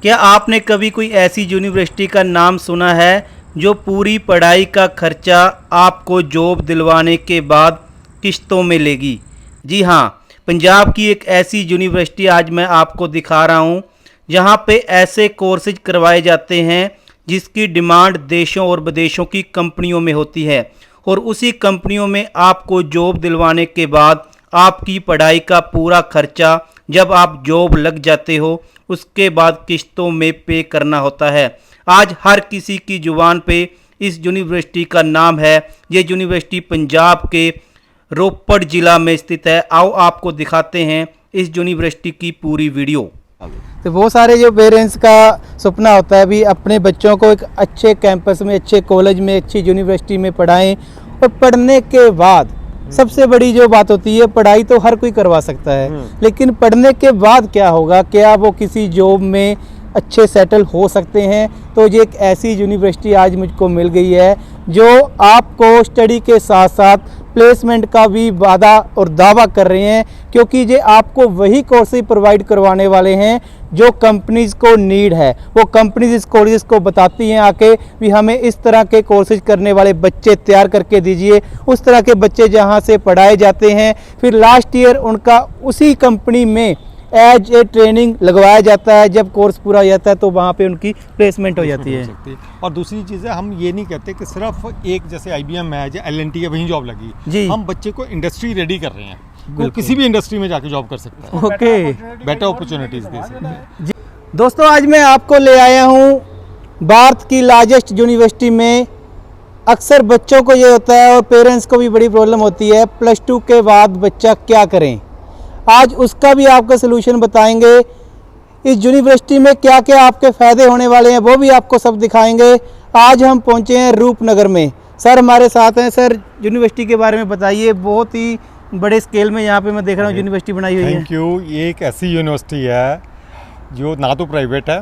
क्या आपने कभी कोई ऐसी यूनिवर्सिटी का नाम सुना है जो पूरी पढ़ाई का खर्चा आपको जॉब दिलवाने के बाद किश्तों में लेगी? जी हाँ, पंजाब की एक ऐसी यूनिवर्सिटी आज मैं आपको दिखा रहा हूँ जहाँ पे ऐसे कोर्सेज करवाए जाते हैं जिसकी डिमांड देशों और विदेशों की कंपनियों में होती है और उसी कंपनियों में आपको जॉब दिलवाने के बाद आपकी पढ़ाई का पूरा खर्चा जब आप जॉब लग जाते हो उसके बाद किश्तों में पे करना होता है। आज हर किसी की जुबान पे इस यूनिवर्सिटी का नाम है। ये यूनिवर्सिटी पंजाब के रोपड़ ज़िला में स्थित है। आओ आपको दिखाते हैं इस यूनिवर्सिटी की पूरी वीडियो। तो वो सारे जो पेरेंट्स का सपना होता है भी अपने बच्चों को एक अच्छे कैंपस में, अच्छे कॉलेज में, अच्छी यूनिवर्सिटी में पढ़ाएं और पढ़ने के बाद सबसे बड़ी जो बात होती है, पढ़ाई तो हर कोई करवा सकता है, लेकिन पढ़ने के बाद क्या होगा, क्या वो किसी जॉब में अच्छे सेटल हो सकते हैं। तो ये एक ऐसी यूनिवर्सिटी आज मुझको मिल गई है जो आपको स्टडी के साथ साथ प्लेसमेंट का भी वादा और दावा कर रहे हैं, क्योंकि ये आपको वही कोर्सेज प्रोवाइड करवाने वाले हैं जो कंपनीज़ को नीड है। वो कंपनीज इस कॉलेज को बताती हैं आके भी हमें इस तरह के कोर्सेज करने वाले बच्चे तैयार करके दीजिए। उस तरह के बच्चे जहां से पढ़ाए जाते हैं, फिर लास्ट ईयर उनका उसी कंपनी में एज ए ट्रेनिंग लगवाया जाता है। जब कोर्स पूरा हो जाता है तो वहाँ पे उनकी प्लेसमेंट हो जाती है। और दूसरी चीज़ है, हम ये नहीं कहते कि सिर्फ एक जैसे IBM है, LNT है, वहीं जॉब लगी जी। हम बच्चे को इंडस्ट्री रेडी कर रहे हैं, वो किसी भी इंडस्ट्री में जाके जॉब कर सकता है। ओके, बेटर अपॉर्चुनिटीज दे सकते हैं। दोस्तों आज मैं आपको ले आया हूँ भारत की लार्जेस्ट यूनिवर्सिटी में। अक्सर बच्चों को ये होता है और पेरेंट्स को भी बड़ी प्रॉब्लम होती है, +2 के बाद बच्चा क्या करें। आज उसका भी आपको सलूशन बताएंगे। इस यूनिवर्सिटी में क्या क्या आपके फ़ायदे होने वाले हैं वो भी आपको सब दिखाएंगे। आज हम पहुंचे हैं रूपनगर में। सर हमारे साथ हैं। सर यूनिवर्सिटी के बारे में बताइए। बहुत ही बड़े स्केल में यहाँ पे मैं देख रहा हूँ यूनिवर्सिटी बनाई हुई है। Thank you. ये एक ऐसी यूनिवर्सिटी है जो ना तो प्राइवेट है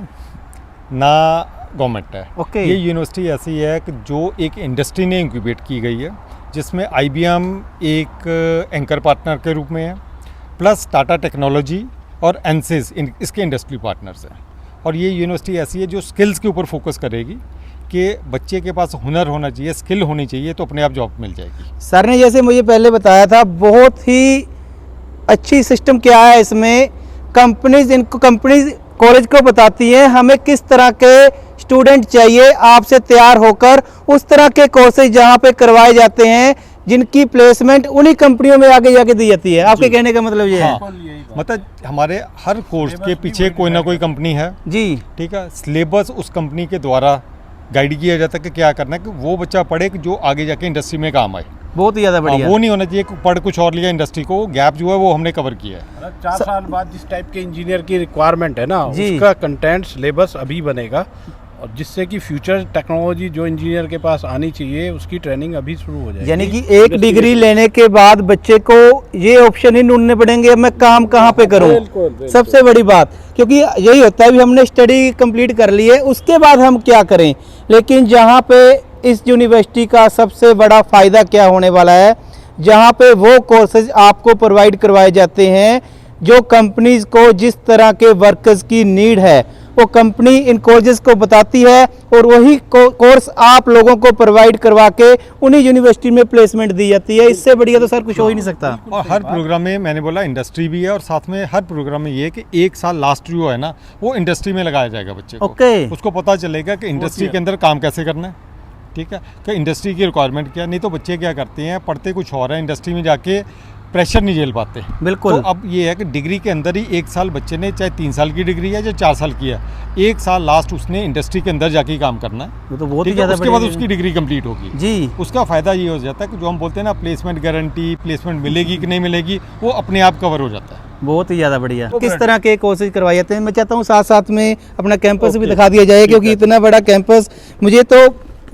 ना गवर्नमेंट है। ओके। ये यूनिवर्सिटी ऐसी है कि जो एक इंडस्ट्री ने इंक्यूबेट की गई है, जिसमें IBM एक एंकर पार्टनर के रूप में है, प्लस टाटा टेक्नोलॉजी और एनसिस इसके इंडस्ट्री पार्टनर्स हैं। और ये यूनिवर्सिटी ऐसी है जो स्किल्स के ऊपर फोकस करेगी कि बच्चे के पास हुनर होना चाहिए, स्किल होनी चाहिए, तो अपने आप जॉब मिल जाएगी। सर ने जैसे मुझे पहले बताया था, बहुत ही अच्छी सिस्टम क्या है इसमें। कंपनीज कॉलेज को बताती हैं हमें किस तरह के स्टूडेंट चाहिए, आपसे तैयार होकर उस तरह के कोर्सेज जहाँ पे करवाए जाते हैं जिनकी प्लेसमेंट उन्हीं कंपनियों में आगे जाके दी जाती है। आपके कहने का मतलब ये है? मतलब हमारे हर कोर्स के पीछे कोई ना कोई कंपनी है जी। ठीक है। सिलेबस उस कंपनी के द्वारा गाइड किया जाता है कि क्या करना है कि वो बच्चा पढ़े कि जो आगे जाके इंडस्ट्री में काम आए। बहुत ही ज़्यादा बढ़िया। वो नहीं होना चाहिए कि पढ़ कुछ और लिया इंडस्ट्री को। गैप जो है वो हमने कवर किया है। 4 साल बाद जिस टाइप के इंजीनियर की रिक्वायरमेंट है ना, जी। उसका कंटेंट सिलेबस अभी बनेगा, और जिससे कि फ्यूचर टेक्नोलॉजी जो इंजीनियर के पास आनी चाहिए उसकी ट्रेनिंग अभी शुरू हो जाएगी। यानी कि एक डिग्री लेने के बाद बच्चे को ये ऑप्शन ही ढूंढने पड़ेंगे, मैं काम कहाँ पे करूँ। बिल्कुल। सबसे बड़ी बात, क्योंकि यही होता है भी हमने स्टडी कंप्लीट कर ली है, उसके बाद हम क्या करें। लेकिन जहाँ पे इस यूनिवर्सिटी का सबसे बड़ा फ़ायदा क्या होने वाला है, जहाँ पे वो कोर्सेज आपको प्रोवाइड करवाए जाते हैं जो कंपनीज को जिस तरह के वर्कर्स की नीड है वो कंपनी इन कॉलेजेस को बताती है और वही कोर्स आप लोगों को प्रोवाइड करवा के उन्हीं यूनिवर्सिटी में प्लेसमेंट दी जाती है। इससे बढ़िया तो सर कुछ हो ही नहीं सकता। और हर प्रोग्राम में मैंने बोला इंडस्ट्री भी है, और साथ में हर प्रोग्राम में ये है कि 1 साल लास्ट जो है ना वो इंडस्ट्री में लगाया जाएगा बच्चे को। ओके। उसको पता चलेगा कि इंडस्ट्री के अंदर काम कैसे करना है, ठीक है, कि इंडस्ट्री की रिक्वायरमेंट क्या। नहीं तो बच्चे क्या करते हैं, पढ़ते कुछ और है, इंडस्ट्री में जाके प्रेशर नहीं झेल पाते। बिल्कुल। तो अब ये है कि डिग्री के अंदर ही 1 साल बच्चे ने, चाहे 3 साल की डिग्री है या 4 साल की है, 1 साल लास्ट उसने इंडस्ट्री के अंदर जाके काम करना है। वो तो बहुत ही ठीक है, ज़्यादा उसके बाद बढ़िया उसकी डिग्री कंप्लीट होगी जी। उसका फ़ायदा ये हो जाता है कि जो हम बोलते हैं ना प्लेसमेंट गारंटी, प्लेसमेंट मिलेगी कि नहीं मिलेगी, वो अपने आप कवर हो जाता है। बहुत ही ज़्यादा बढ़िया। किस तरह के कोर्सेज करवाए जाते हैं, मैं चाहता हूँ साथ साथ में अपना कैंपस भी दिखा दिया जाए, क्योंकि इतना बड़ा कैंपस मुझे तो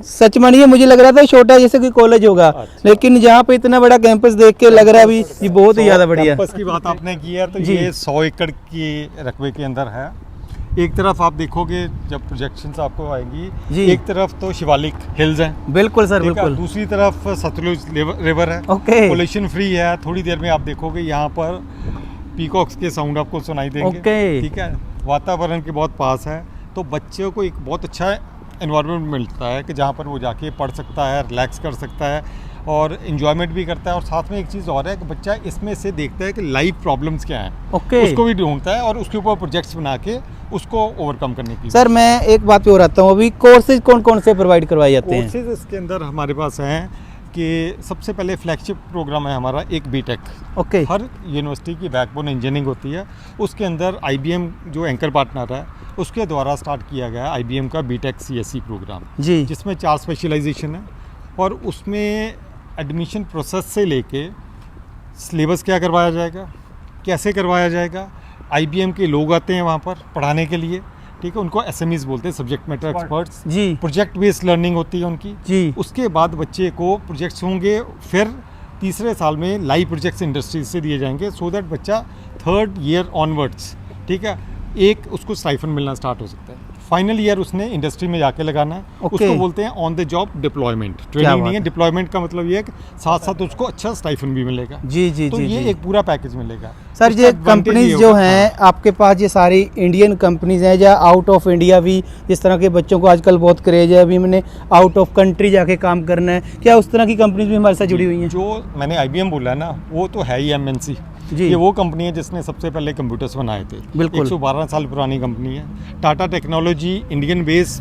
सच मानिए मुझे लग रहा था छोटा जैसे कोई कॉलेज होगा। लेकिन जहाँ पे इतना बड़ा कैंपस देख के लग रहा है अभी ये बहुत ही ज़्यादा बढ़िया। कैंपस की बात आपने की है तो जी। ये 100 एकड़ की रकबे के अंदर है। एक तरफ आप देखोगे जब प्रोजेक्शंस आपको आएंगी, जी। एक तरफ तो शिवालिक हिल्स हैं, बिल्कुल सर, ठीक है? बिल्कुल। दूसरी तरफ सतलुज रिवर है, ओके। पोल्यूशन फ्री है। थोड़ी देर में आप देखोगे यहाँ पर पीकॉक्स के साउंड आपको सुनाई देंगे, ओके। ठीक है। वातावरण के बहुत पास है। तो बच्चों को एक बहुत अच्छा एनवायरनमेंट मिलता है कि जहाँ पर वो जाके पढ़ सकता है, रिलैक्स कर सकता है और इन्जॉयमेंट भी करता है। और साथ में एक चीज़ और है कि बच्चा इसमें से देखता है कि लाइफ प्रॉब्लम्स क्या हैं, ओके। उसको भी ढूंढता है और उसके ऊपर प्रोजेक्ट्स बना के उसको ओवरकम करने की। सर मैं एक बात पे और आता हूँ, अभी कोर्सेज कौन कौन से प्रोवाइड करवाए जाते हैं? कोर्सेज इसके अंदर हमारे पास हैं कि सबसे पहले फ्लैगशिप प्रोग्राम है हमारा एक बीटेक। ओके। हर यूनिवर्सिटी की बैकबोन इंजीनियरिंग होती है, उसके अंदर IBM जो एंकर पार्टनर है उसके द्वारा स्टार्ट किया गया है IBM का बीटेक CSE प्रोग्राम, जी। जिसमें 4 स्पेशलाइजेशन है और उसमें एडमिशन प्रोसेस से लेके सिलेबस क्या करवाया जाएगा, कैसे करवाया जाएगा, IBM के लोग आते हैं वहाँ पर पढ़ाने के लिए, ठीक है, उनको SMEs बोलते हैं, सब्जेक्ट मैटर एक्सपर्ट्स। जी प्रोजेक्ट बेस्ड लर्निंग होती है उनकी। जी। उसके बाद बच्चे को प्रोजेक्ट्स होंगे, फिर तीसरे साल में लाइव प्रोजेक्ट्स इंडस्ट्रीज से दिए जाएंगे, सो दैट बच्चा 3rd ईयर ऑनवर्ड्स, ठीक है, एक उसको स्टाइफन मिलना स्टार्ट हो सकता है। फाइनल ईयर उसने इंडस्ट्री में जाके लगाना है, ओके। उसको बोलते हैं ऑन द जॉब डिप्लॉयमेंट। क्या ट्रेनिंग बात नहीं है, है। डिप्लॉयमेंट का मतलब ये है कि साथ साथ उसको अच्छा स्टाइफन भी मिलेगा। जी जी तो जी ये जी। एक पूरा पैकेज मिलेगा। सर उसका ये advantage कंपनीज ये जो होगा- हैं हाँ। आपके पास, ये सारी इंडियन कंपनीज हैं या आउट ऑफ इंडिया भी? जिस तरह के बच्चों को आजकल बहुत क्रेज है, अभी मैंने आउट ऑफ कंट्री जाके काम करना है, क्या उस तरह की कंपनीज भी हमारे साथ जुड़ी हुई हैं? जो मैंने IBM बोला है ना, वो तो है ही MNC। जी। ये वो कंपनी है जिसने सबसे पहले कंप्यूटर्स बनाए थे। बिल्कुल। 112 साल पुरानी कंपनी है। Tata technology Indian base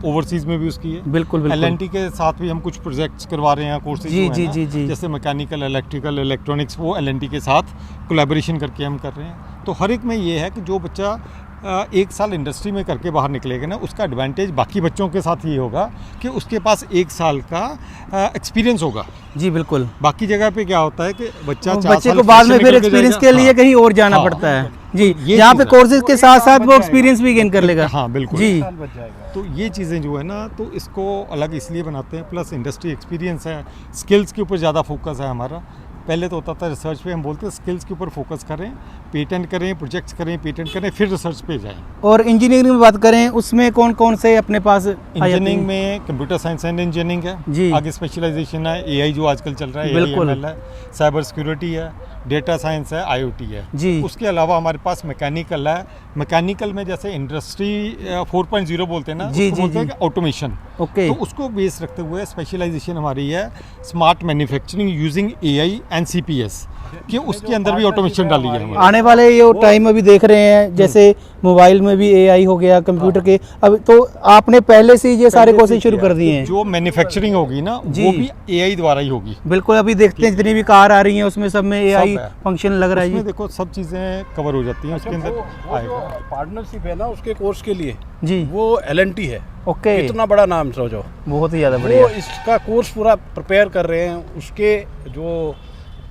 overseas में भी उसकी है। बिल्कुल बिल्कुल। LNT के साथ भी हम कुछ प्रोजेक्ट्स करवा रहे हैं, कोर्सेज जी, जी, जी, जी। जैसे मैकेनिकल, इलेक्ट्रिकल, इलेक्ट्रॉनिक्स, वो LNT के साथ कोलैबोरेशन करके हम कर रहे हैं। तो हर एक में ये है कि जो बच्चा 1 साल इंडस्ट्री में करके बाहर निकलेगा ना, उसका एडवांटेज बाकी बच्चों के साथ ये होगा कि उसके पास 1 साल का एक्सपीरियंस होगा। जी बिल्कुल। बाकी जगह पे क्या होता है कि बच्चा वो 4 बच्चे साल को बाद में फ्रेशर फिर निकल के एक्सपीरियंस जाएगा। के लिए हाँ। कहीं और जाना हाँ। पड़ता है। जी, ये यहाँ चीज़ पे है। कोर्सेज के साथ साथ वो एक्सपीरियंस भी गेन कर लेगा। हाँ बिल्कुल। जी। साल बच जाएगा। तो ये चीज़ें जो है ना, तो इसको अलग इसलिए बनाते हैं, प्लस इंडस्ट्री एक्सपीरियंस है, स्किल्स के ऊपर ज़्यादा फोकस है हमारा। पहले तो होता था रिसर्च पे, हम बोलते हैं स्किल्स के ऊपर फोकस करें, पेटेंट करें, प्रोजेक्ट्स करें, पेटेंट करें, फिर रिसर्च पे जाएं। और इंजीनियरिंग में बात करें, उसमें कौन कौन से अपने पास आ जाते हैं? इंजीनियरिंग में कंप्यूटर साइंस एंड इंजीनियरिंग है। जी। आगे स्पेशलाइजेशन है AI जो आजकल चल रहा है, बिल्कुल। AI/ML है, साइबर सिक्योरिटी है, डेटा साइंस है, IoT है। जी। उसके अलावा हमारे पास मैकेनिकल है। मैकेनिकल में जैसे इंडस्ट्री 4.0 बोलते हैं ना, जी, उसको जी, बोलते जी। हैं ऑटोमेशन। ओके। तो उसको बेस रखते हुए स्पेशलाइजेशन हमारी है smart manufacturing using AI and CPS, कि उसके अंदर भी ऑटोमेशन डाली है हमारी। आने वाले ये टाइम अभी देख रहे हैं, जैसे मोबाइल में भी AI हो गया, कंप्यूटर के, अब तो आपने पहले से ही ये सारे कोर्सेज शुरू कर दिए हैं। जो मैन्युफैक्चरिंग होगी ना, जी। वो भी AI द्वारा ही होगी। बिल्कुल, अभी देखते हैं जितनी भी कार आ रही हैं उसमें सब में AI सब है। फंक्शन लग रहा है उसमें जी। देखो सब चीज़ें कवर हो जाती हैं उसके अच्छा, अंदर वो आएगा। पार्टनरशिप है ना उसके कोर्स के लिए, जी। वो LNT है। ओके। इतना बड़ा नाम सोचो, बहुत ही ज़्यादा वो बढ़िया। इसका कोर्स पूरा प्रिपेयर कर रहे हैं। उसके जो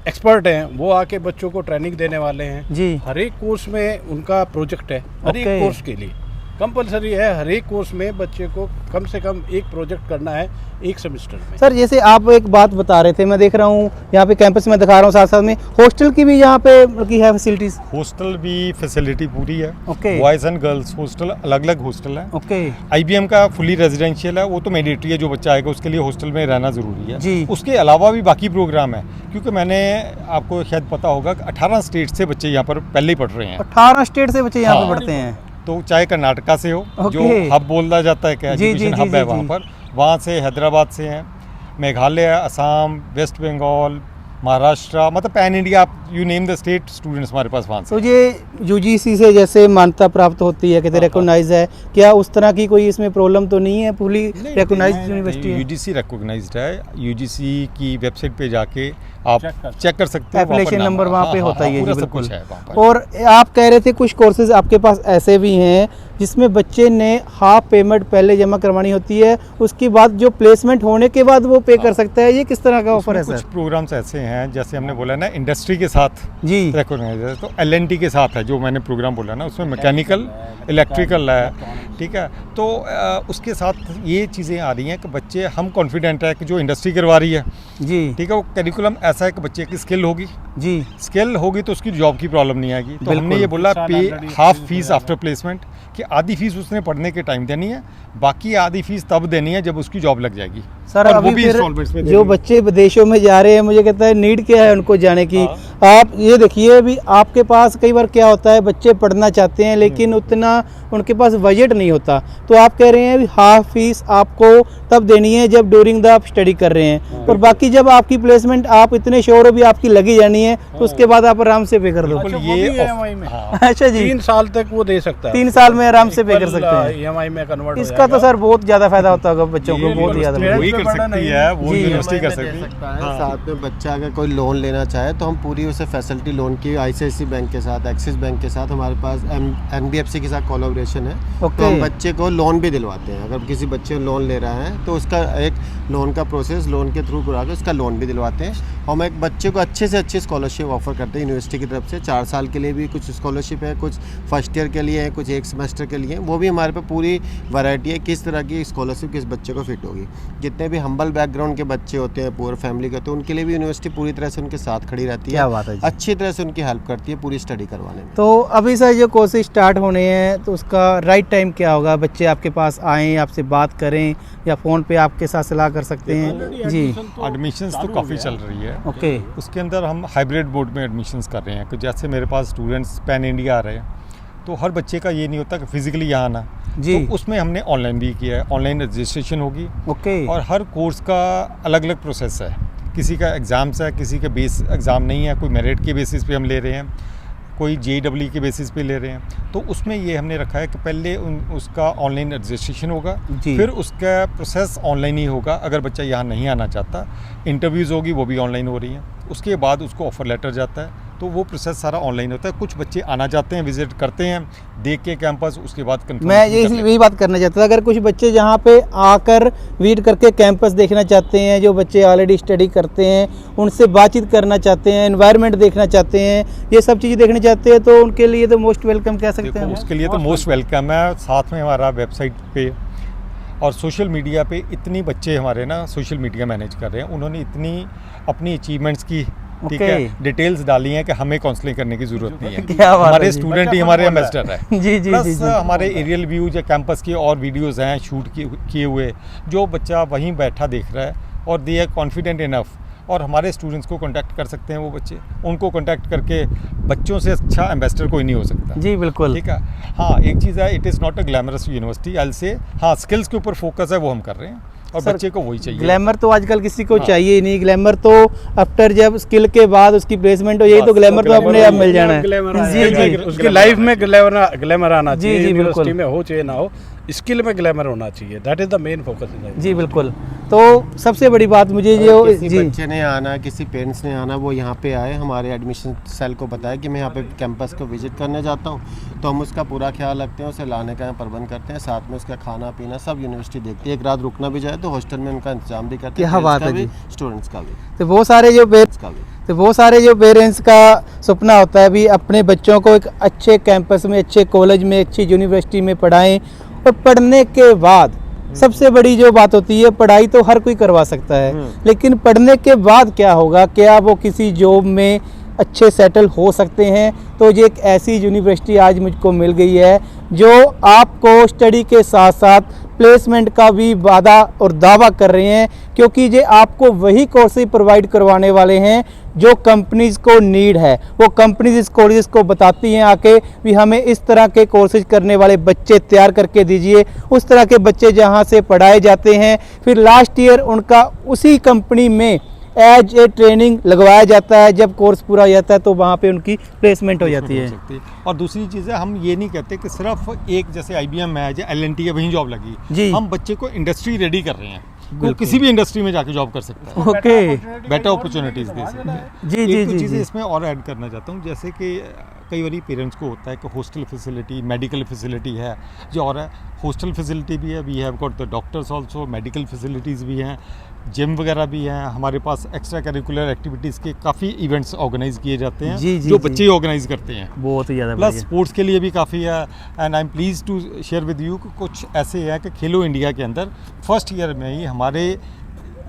एक्सपर्ट हैं वो आके बच्चों को ट्रेनिंग देने वाले हैं। जी। हर एक कोर्स में उनका प्रोजेक्ट है, हर एक ओके। कोर्स के लिए कंपलसरी है। हर एक कोर्स में बच्चे को कम से कम एक प्रोजेक्ट करना है एक सेमेस्टर में। सर जैसे आप एक बात बता रहे थे, मैं देख रहा हूँ यहाँ पे कैंपस में दिखा रहा हूँ, साथ साथ में हॉस्टल की भी यहाँ पे की है फैसिलिटीज। हॉस्टल भी फैसिलिटी पूरी है। Okay. Boys and girls hostel अलग अलग हॉस्टल है। ओके। IBM का फुली रेजिडेंशियल है, वो तो मैंडेटरी है, जो बच्चा आएगा उसके लिए हॉस्टल में रहना ज़रूरी है। जी। उसके अलावा भी बाकी प्रोग्राम है, क्योंकि मैंने आपको शायद पता होगा कि 18 स्टेट से बच्चे यहाँ पर पहले ही पढ़ रहे हैं। 18 स्टेट से बच्चे यहाँ पे हाँ। पढ़ते हैं। तो चाहे कर्नाटका से हो, जो ओके। हब बोला जाता है, क्या जी, जी, एजुकेशन जी, हब है जी, वहाँ जी। पर, वहाँ से हैदराबाद से हैं, मेघालय, असम, वेस्ट बंगाल, महाराष्ट्र, मतलब पैन इंडिया, आप you name the state, students हमारे पास वहाँ से। तो ये UGC से जैसे मान्यता प्राप्त होती है, कहते हाँ, रिकॉग्नाइज है, क्या उस तरह की कोई इसमें प्रॉब्लम तो नहीं है? फुली रिकॉग्नाइज्ड यूनिवर्सिटी है। UGC रिकॉग्नाइज्ड है। UGC की वेबसाइट पे जाके आप चेक कर सकते हो। एप्लीकेशन नंबर वहाँ पे होता ही है जी, पूरा सब बिल्कुल। कुछ है वहाँ पर। और आप कह रहे थे कुछ कोर्सेज आपके पास ऐसे भी हैं जिसमें बच्चे ने हाफ पेमेंट पहले जमा करवानी होती है, उसके बाद जो प्लेसमेंट होने के बाद वो पे कर सकता है। ये किस तरह का ऑफर है कुछ सर? प्रोग्राम्स ऐसे हैं, जैसे हमने बोला ना इंडस्ट्री के साथ जी। रिकॉग्नाइज है, तो LNT के साथ है जो मैंने प्रोग्राम बोला ना, उसमें मैकेनिकल, इलेक्ट्रिकल है, ठीक है। तो उसके साथ ये चीज़ें आ रही हैं कि बच्चे, हम कॉन्फिडेंट है कि जो इंडस्ट्री करवा रही है, जी। ठीक है, वो करिकुलम ऐसा है कि बच्चे की स्किल होगी, जी। स्किल होगी तो उसकी जॉब की प्रॉब्लम नहीं आएगी। तो बिल्कुल। हमने ये बोला साल पे already हाफ experience फीस हो आफ्टर प्लेसमेंट, कि आधी फीस उसने पढ़ने के टाइम देनी है, बाकी आधी फीस तब देनी है जब उसकी जॉब लग जाएगी। सर और वो अभी भी फिर installments में जो देनी है। बच्चे विदेशों में जा रहे हैं, मुझे कहता है नीड क्या है उनको जाने की? हाँ। आप ये देखिए भी आपके पास कई बार क्या होता है, बच्चे पढ़ना चाहते हैं लेकिन उतना उनके पास बजट नहीं होता, तो आप कह रहे हैं भी हाफ फीस आपको तब देनी है जब ड्यूरिंग द आप स्टडी कर रहे हैं, और बाकी जब आपकी प्लेसमेंट आप इतने श्योर हो भी आपकी लगी जानी है तो उसके बाद आप आराम से पे कर दो। अच्छा, वो ये भी EMI में अच्छा जी, 3 साल तक वो दे सकता है, 3 साल में आराम से पे कर सकते हैं। EMI में कन्वर्ट इसका तो सर बहुत ज़्यादा फायदा होता होगा बच्चों को, बहुत ही ज़्यादा। स्टूडेंट वही पे कर बड़ा सकती नहीं है, वो जी, यूनिवर्सिटी कर दे सकती सकता है। है। हाँ। साथ में बच्चा अगर कोई लोन लेना चाहे तो हम पूरी उसे फैसिलिटी लोन की ICICI बैंक के साथ, एक्सिस बैंक के साथ, हमारे पास NBFC के साथ कोलैबोरेशन है, ओके। तो हम बच्चे को लोन भी दिलवाते हैं। अगर किसी बच्चे को लोन ले रहा है तो उसका एक लोन का प्रोसेस लोन के थ्रू करा के उसका लोन भी दिलवाते हैं। हम एक बच्चे को अच्छे से अच्छी स्कॉलरशिप ऑफर करते हैं यूनिवर्सिटी की तरफ से। 4 साल के लिए भी कुछ स्कॉलरशिप है, कुछ फर्स्ट ईयर के लिए है, कुछ 1 सेमेस्टर के लिए, वो भी हमारे पे पूरी वैरायटी है किस तरह की स्कॉलरशिप किस बच्चे को फिट होगी। जितने भी हम्बल बैकग्राउंड के बच्चे होते हैं, पुअर फैमिली के, तो उनके लिए भी यूनिवर्सिटी पूरी तरह से उनके साथ खड़ी रहती क्या है, बात है जी। अच्छी तरह से उनकी हेल्प करती है पूरी स्टडी करवाने में। तो अभी सर जो कोर्सेज स्टार्ट होने हैं तो उसका राइट टाइम क्या होगा? बच्चे आपके पास आएँ, आपसे बात करें, या फ़ोन पे आपके साथ सलाह कर सकते हैं? जी, एडमिशन्स तो काफ़ी चल रही है। ओके। उसके अंदर हम हाइब्रिड बोर्ड में एडमिशन्स कर रहे हैं कि जैसे मेरे पास स्टूडेंट्स पैन इंडिया आ रहे हैं, तो हर बच्चे का ये नहीं होता कि फिजिकली यहाँ आना, जी। तो उसमें हमने ऑनलाइन भी किया है। ऑनलाइन रजिस्ट्रेशन होगी ओके। और हर कोर्स का अलग अलग प्रोसेस है। किसी का एग्ज़ाम्स है, किसी का बेस एग्ज़ाम नहीं है, कोई मेरिट के बेसिस पे हम ले रहे हैं, कोई JEE के बेसिस पे ले रहे हैं। तो उसमें ये हमने रखा है कि पहले उसका ऑनलाइन रजिस्ट्रेशन होगा, जी। फिर उसका प्रोसेस ऑनलाइन ही होगा। अगर बच्चा यहाँ नहीं आना चाहता, इंटरव्यूज़ होगी, वो भी ऑनलाइन हो रही हैं। उसके बाद उसको ऑफ़र लेटर जाता है, तो वो प्रोसेस सारा ऑनलाइन होता है। कुछ बच्चे आना चाहते हैं, विजिट करते हैं, देख के कैंपस, उसके बाद मैं यही बात करना चाहता था, अगर कुछ बच्चे जहाँ पे आकर विजिट करके कैंपस देखना चाहते हैं, जो बच्चे ऑलरेडी स्टडी करते हैं, उनसे बातचीत करना चाहते हैं, एनवायरनमेंट देखना चाहते हैं, ये सब चीज़ें देखना चाहते हैं, तो उनके लिए तो मोस्ट वेलकम कह सकते हैं। उसके लिए तो मोस्ट वेलकम है। साथ में हमारा वेबसाइट पे और सोशल मीडिया पे इतनी बच्चे हमारे ना सोशल मीडिया मैनेज कर रहे हैं, उन्होंने इतनी अपनी अचीवमेंट्स की ठीक है डिटेल्स डाली हैं कि हमें काउंसलिंग करने की जरूरत नहीं है। क्या बात हमारे है जी। स्टूडेंट ही हमारे एम्बेसडर है। जी जी जी प्लस जी। हमारे एरियल व्यूज या कैंपस के और वीडियोस हैं शूट किए हुए, जो बच्चा वहीं बैठा देख रहा है और दे आर कॉन्फिडेंट इनफ, और हमारे स्टूडेंट्स को कांटेक्ट कर सकते हैं वो बच्चे, उनको कांटेक्ट करके बच्चों से अच्छा एम्बेसडर कोई नहीं हो सकता। जी बिल्कुल। ठीक है। हाँ, एक चीज़ है, it is not a glamorous university I say. हाँ, स्किल्स के ऊपर फोकस है, वो हम कर रहे हैं और सर, बच्चे को वही चाहिए। ग्लैमर तो आजकल किसी को हाँ। चाहिए ही नहीं। ग्लैमर तो आफ्टर जब स्किल के बाद उसकी प्लेसमेंट हो, यही तो बस, ग्लैमर तो अपने आप मिल जाना है। जी जी उसकी लाइफ में ग्लैमर आना जी, चाहिए, जी, यूनिवर्सिटी बिल्कुल। में हो चाहे ना हो, स्किल में ग्लैमर होना चाहिए। That is the main focus in जी बिल्कुल। तो सबसे बड़ी बात मुझे जो किसी जी बच्चे ने आना, किसी पेरेंट्स ने आना, वो यहाँ पे आए, हमारे एडमिशन सेल को बताया कि मैं यहाँ पे कैंपस को विजिट करने जाता हूँ, तो हम उसका पूरा ख्याल रखते हैं, उसे लाने का प्रबंध करते हैं, साथ में उसका खाना पीना सब यूनिवर्सिटी देखती है। एक रात रुकना भी जाए तो हॉस्टल में उनका इंतजाम भी करते हैं, क्या बात है parents जी। का भी, स्टूडेंट्स का भी, तो वो सारे जो पेरेंट्स का सपना होता है भी अपने बच्चों को एक अच्छे कैंपस में, अच्छे कॉलेज में, अच्छी यूनिवर्सिटी में पढ़ाएं, और पढ़ने के बाद सबसे बड़ी जो बात होती है, पढ़ाई तो हर कोई करवा सकता है, लेकिन पढ़ने के बाद क्या होगा, क्या वो किसी जॉब में अच्छे सेटल हो सकते हैं? तो ये एक ऐसी यूनिवर्सिटी आज मुझको मिल गई है जो आपको स्टडी के साथ साथ प्लेसमेंट का भी वादा और दावा कर रहे हैं, क्योंकि ये आपको वही कोर्सेज प्रोवाइड करवाने वाले हैं जो कंपनीज़ को नीड है। वो कंपनीज इस कॉलेजेस को बताती हैं आके भी हमें इस तरह के कोर्सेज करने वाले बच्चे तैयार करके दीजिए। उस तरह के बच्चे जहां से पढ़ाए जाते हैं, फिर लास्ट ईयर उनका उसी कंपनी में एज ए ट्रेनिंग लगवाया जाता है। जब कोर्स पूरा हो जाता है तो वहाँ पे उनकी प्लेसमेंट हो जाती है। और दूसरी चीज़ है, हम ये नहीं कहते कि सिर्फ एक जैसे IBM है या LNT है वहीं जॉब लगी, जी। हम बच्चे को इंडस्ट्री रेडी कर रहे हैं, वो किसी भी इंडस्ट्री में जाके जॉब कर सकता है। ओके। बेटर अपॉर्चुनिटीज़ दे सकते हैं। जी जी एक जी चीज़ जी। इसमें और ऐड करना चाहता हूँ, जैसे कि कई बार पेरेंट्स को होता है कि हॉस्टल फैसिलिटी, मेडिकल फैसिलिटी है जो, और है हॉस्टल फैसिलिटी भी है, we have got the doctors also, medical facilities भी हैं, जिम वगैरह भी हैं हमारे पास। एक्स्ट्रा करिकुलर एक्टिविटीज़ के काफ़ी इवेंट्स ऑर्गेनाइज किए जाते हैं, जी, जी, जो जी। बच्चे ऑर्गेनाइज करते हैं। बहुत ही ज़्यादा प्लस बढ़िया। स्पोर्ट्स के लिए भी काफ़ी है। And I am please to share with you कि कुछ ऐसे हैं कि खेलो इंडिया के अंदर फर्स्ट ईयर में ही हमारे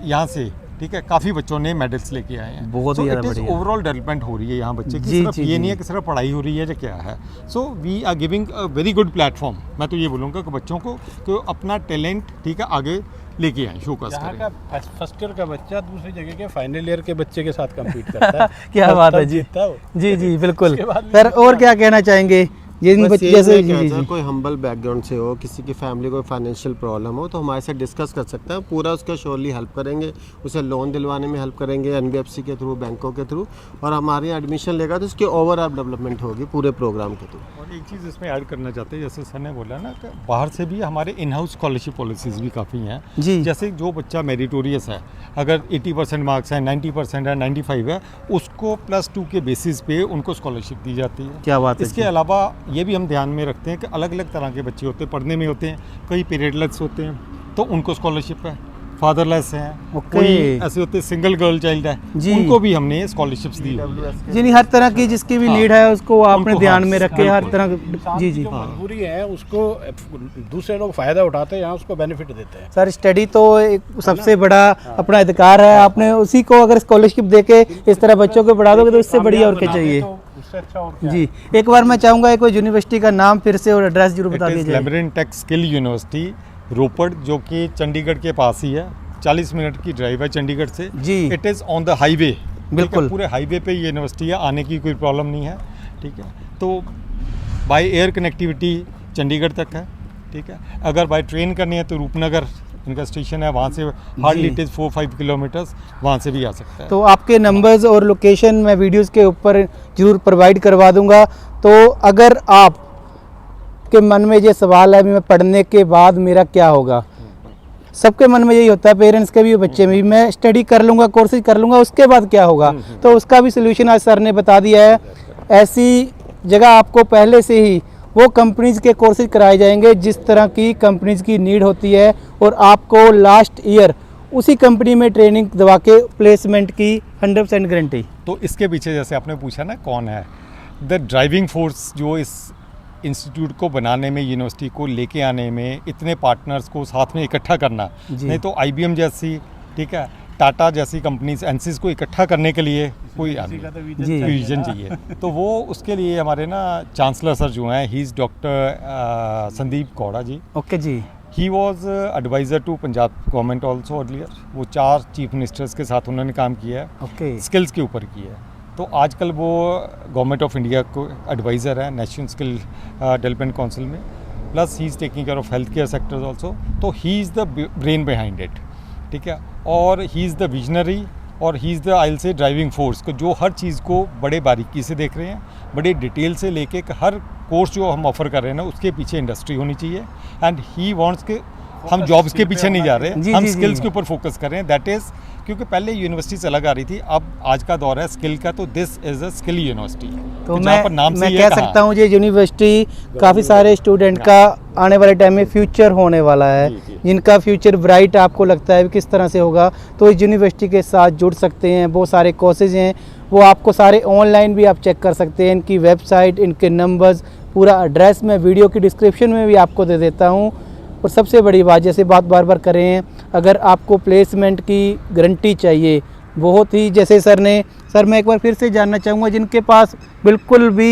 यहाँ से ठीक है, काफ़ी बच्चों ने मेडल्स लेके आए हैं। बहुत ही ज़्यादा इट इज़ बढ़िया। ओवरऑल डेवलपमेंट हो रही है यहाँ बच्चे की, जी, सिर्फ जी, ये जी। नहीं है कि सिर्फ पढ़ाई हो रही है या क्या है। So we are giving a very good platform. मैं तो ये बोलूँगा कि बच्चों को कि अपना टैलेंट, ठीक है, आगे लेके आए, शोकास यहाँ करें। का फर्स्ट ईयर का बच्चा दूसरी जगह के फाइनल ईयर के बच्चे के साथ कम्पीट करता है। क्या बात है तब जी। जीतता है वो। जी जी बिल्कुल। उसके बाद भी सर और क्या कहना चाहेंगे जिन बस बच्चे यही जैसे मैं जी कहना जी था, कोई हम्बल बैकग्राउंड से हो, किसी की फैमिली को फाइनेंशियल प्रॉब्लम हो तो हमारे साथ डिस्कस कर सकते हैं, पूरा उसका श्योरली हेल्प करेंगे, उसे लोन दिलवाने में हेल्प करेंगे एनबीएफसी के थ्रू, बैंकों के थ्रू, और हमारे यहाँ एडमिशन लेगा तो उसकी ओवरऑल डेवलपमेंट होगी पूरे प्रोग्राम के थ्रू। और एक चीज़ इसमें ऐड करना चाहते हैं, जैसे सर ने बोला ना कि बाहर से भी हमारे इन हाउस स्कॉलरशिप पॉलिसीज़ भी काफ़ी हैं। जी। जैसे जो बच्चा मेरिटोरियस है, अगर 80% मार्क्स हैं, 90% है, 95 है, उसको +2 के बेसिस पे उनको स्कॉलरशिप दी जाती है। क्या बात है इसके जी। अलावा ये भी हम ध्यान में रखते हैं कि अलग अलग तरह के बच्चे होते हैं, पढ़ने में होते हैं, कई पीरियडलेस होते हैं तो उनको स्कॉलरशिप है, फादरलेस हैं, ओके। कोई ऐसे होते हैं सिंगल गर्ल चाइल्ड है, जी। उनको भी हमने स्कॉलरशिप्स दी हुई है। जी नहीं, हर तरह की जिसकी भी हाँ। नीड है उसको आपने उनको ध्यान हाँ, में रखे, हर तरह इंसान जी की जी। जो मजबूरी है उसको दूसरे लोग फायदा उठाते हैं, यहाँ उसको बेनिफिट देते हैं। सर स्टडी तो एक सबसे बड़ा अपना अधिकार है, आपने उसी को अगर स्कॉलरशिप देके इस तरह बच्चों को बढ़ा दोगे तो इससे बढ़िया और क्या चाहिए। तो उससे अच्छा और क्या है? जी एक बार मैं चाहूँगा कोई यूनिवर्सिटी का नाम फिर से और एड्रेस जरूर बता इट इज़ दीजिए। लेबरेंट टेक स्किल यूनिवर्सिटी रोपड़, जो कि चंडीगढ़ के पास ही है, 40 मिनट की ड्राइव है चंडीगढ़ से। जी। It is on the highway, बिल्कुल। पूरे हाईवे पे ये यूनिवर्सिटी है, आने की कोई प्रॉब्लम नहीं है, ठीक है। तो बाय एयर कनेक्टिविटी चंडीगढ़ तक है, ठीक है। अगर बाय ट्रेन करनी है तो रूपनगर इनका स्टेशन है, वहाँ से हार्डली इट इज़ 4-5 किलोमीटर्स, वहाँ से भी आ सकता है। तो आपके नंबर्स और लोकेशन मैं वीडियोस के ऊपर जरूर प्रोवाइड करवा दूंगा। तो अगर आप के मन में ये सवाल है, मैं पढ़ने के बाद मेरा क्या होगा, सबके मन में यही होता है, पेरेंट्स के भी बच्चे में भी, मैं स्टडी कर लूँगा, कोर्सेज कर लूँगा, उसके बाद क्या होगा। तो उसका भी सोल्यूशन आज सर ने बता दिया है। ऐसी जगह आपको पहले से ही वो कंपनीज़ के कोर्सेज कराए जाएंगे जिस तरह की कंपनीज़ की नीड होती है, और आपको लास्ट ईयर उसी कंपनी में ट्रेनिंग दवा के प्लेसमेंट की 100% गारंटी। तो इसके पीछे जैसे आपने पूछा ना कौन है द ड्राइविंग फोर्स, जो इस इंस्टीट्यूट को बनाने में, यूनिवर्सिटी को लेके आने में, इतने पार्टनर्स को साथ में इकट्ठा करना, जी। नहीं तो IBM जैसी, ठीक है, टाटा जैसी कंपनीज, एनसीज को इकट्ठा करने के लिए कोई किसी का तो विजन जी। चाहिए। विजन चाहिए। तो वो उसके लिए हमारे ना चांसलर सर जो हैं, he is doctor Sandeep Kaura ji. Okay ji. He was advisor to Punjab government also earlier. वो 4 चीफ मिनिस्टर्स के साथ उन्होंने काम किया है, ओके। स्किल्स के ऊपर किया है। तो आजकल वो गवर्नमेंट ऑफ इंडिया को एडवाइज़र है नेशनल स्किल डेवलपमेंट काउंसिल में, plus he is taking care of health care sectors also. तो he is the brain behind it, ठीक है, और ही इज़ द विजनरी, और he is the I will say driving force को, जो हर चीज़ को बड़े बारीकी से देख रहे हैं, बड़े डिटेल से लेके कि हर कोर्स जो हम ऑफर कर रहे हैं ना उसके पीछे इंडस्ट्री होनी चाहिए। एंड ही वांट्स के हम जॉब्स के पीछे नहीं जा रहे, जी, हम जी, स्किल्स जी। के ऊपर फोकस कर रहे हैं। दैट इज़ क्योंकि पहले यूनिवर्सिटीज अलग आ रही थी, अब आज का दौर है स्किल का, तो this is a skill university. तो जहाँ पर नाम से मैं ही कह है, सकता हूँ ये यूनिवर्सिटी काफ़ी सारे स्टूडेंट का आने वाले टाइम में फ्यूचर होने वाला है, जी, जी। जिनका फ्यूचर ब्राइट आपको लगता है किस तरह से होगा, तो इस यूनिवर्सिटी के साथ जुड़ सकते हैं। बहुत सारे कोर्सेज हैं, वो आपको सारे ऑनलाइन भी आप चेक कर सकते हैं। इनकी वेबसाइट, इनके नंबर्स, पूरा एड्रेस मैं वीडियो की डिस्क्रिप्शन में भी आपको दे देता हूँ। और सबसे बड़ी बात, जैसे बात बार बार कर रहे हैं, अगर आपको प्लेसमेंट की गारंटी चाहिए, बहुत ही जैसे सर मैं एक बार फिर से जानना चाहूँगा, जिनके पास बिल्कुल भी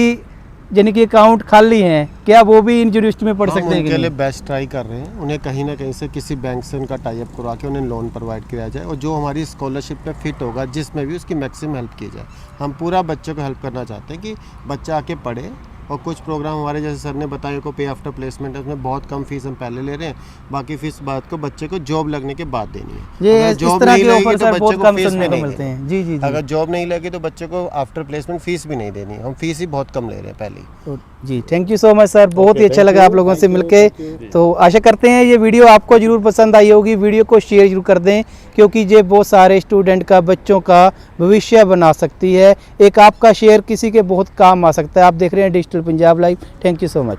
यानी कि अकाउंट खाली हैं, क्या वो भी इन यूनिवर्सिटी में पढ़ हम सकते हैं कि उनके लिए नहीं? बेस्ट ट्राई कर रहे हैं, उन्हें कहीं ना कहीं से किसी बैंक से उनका टाई अप करवा के उन्हें लोन प्रोवाइड किया जाए, और जो हमारी स्कॉलरशिप पे फिट होगा, जिसमें भी उसकी मैक्सिमम हेल्प की जाए। हम पूरा बच्चों को हेल्प करना चाहते हैं कि बच्चा आके पढ़े, और कुछ प्रोग्राम हमारे जैसे सर ने बताया को पे आफ्टर प्लेसमेंट है, उसमें बहुत कम फीस हम पहले ले रहे हैं, बाकी फीस बाद को बच्चे को जॉब लगने के बाद देनी है। ये अगर इस जॉब तरह नहीं के लगेगी ऑफर तो सर बच्चे बहुत को कम फीस सुनने भी को नहीं मिलते देनी। हैं। जी जी जी। अगर जॉब नहीं लगी तो बच्चे को आफ्टर प्लेसमेंट फीस भी नहीं देनी, हम फीस ही बहुत कम ले रहे हैं पहले ही। तो जी thank you so much sir, बहुत ही अच्छा लगा आप लोगों से मिलके। तो आशा करते हैं ये वीडियो आपको जरूर पसंद आई होगी। वीडियो को शेयर जरूर कर दें, क्योंकि ये बहुत सारे स्टूडेंट का, बच्चों का भविष्य बना सकती है। एक आपका शेयर किसी के बहुत काम आ सकता है। आप देख रहे हैं digital Punjab live. Thank you so much.